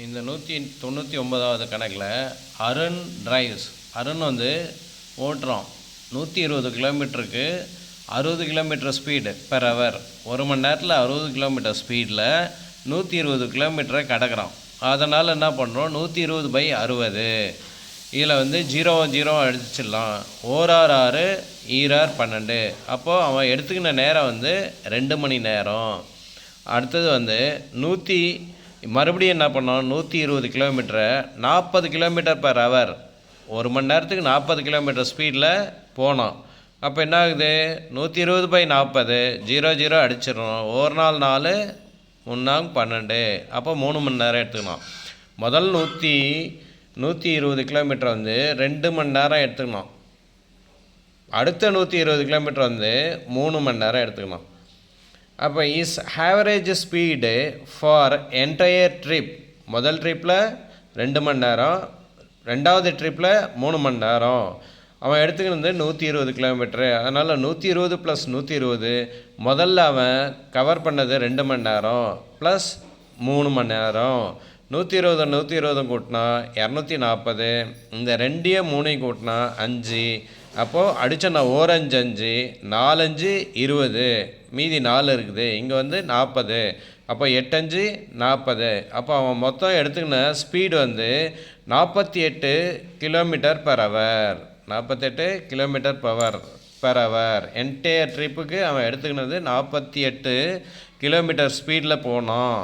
இந்த 199வது கணக்கில் அருண் டிரைவ்ஸ். அருண் வந்து ஓட்டுறோம் 120 கிலோமீட்டருக்கு 60 கிலோமீட்டர் ஸ்பீடு பெர் ஹவர். 1 மணி நேரத்தில் 60 கிலோமீட்டர் ஸ்பீடில் 120 கிலோமீட்டரை கடக்கிறோம். அதனால் என்ன பண்ணுறோம், 120/60 இதில் வந்து 0 அடிச்சிடலாம். ஓரார் 6 ஈரார் 12. அப்போது அவன் எடுத்துக்கின நேரம் வந்து 2 மணி நேரம். அடுத்தது வந்து மறுபடியும் என்ன பண்ணோம், 120 கிலோமீட்டரை 40 கிலோமீட்டர் பெர் ஹவர் 1 மணி நேரத்துக்கு 40 கிலோமீட்டர் ஸ்பீடில் போனோம். அப்போ என்ன ஆகுது, 120/40 0 அடிச்சிடணும். ஒரு நாள் 4 3 12. அப்போ 3 மணி நேரம் எடுத்துக்கணும். முதல் 120 கிலோமீட்டர் வந்து 2 மணி நேரம் எடுத்துக்கணும். அடுத்த 120 கிலோமீட்டர் வந்து 3 மணி நேரம் எடுத்துக்கணும். அப்போ is average speed for entire trip. முதல் ட்ரிப்பில் 2 மணி நேரம், ரெண்டாவது ட்ரிப்பில் 3 மணி நேரம். அவன் எடுத்துக்கினது 120 கிலோமீட்ரு. அதனால் 120 + 120. முதல்ல அவன் கவர் பண்ணது 2 மணி நேரம் ப்ளஸ் 3 மணி நேரம். 120 கூட்டினா 240. இந்த 2 3 கூட்டினா 5. அப்போது அடித்தோன்னா 1 5 5 4 5 20. மீதி 4 இருக்குது. இங்கே வந்து 40. அப்போ 8 5 40. அப்போ அவன் மொத்தம் எடுத்துக்கின ஸ்பீடு வந்து 48 kilometre per hour. 48 kilometre per hour. Entire ட்ரிப்புக்கு அவன் எடுத்துக்கினது 48 கிலோமீட்டர் ஸ்பீடில் போனான்.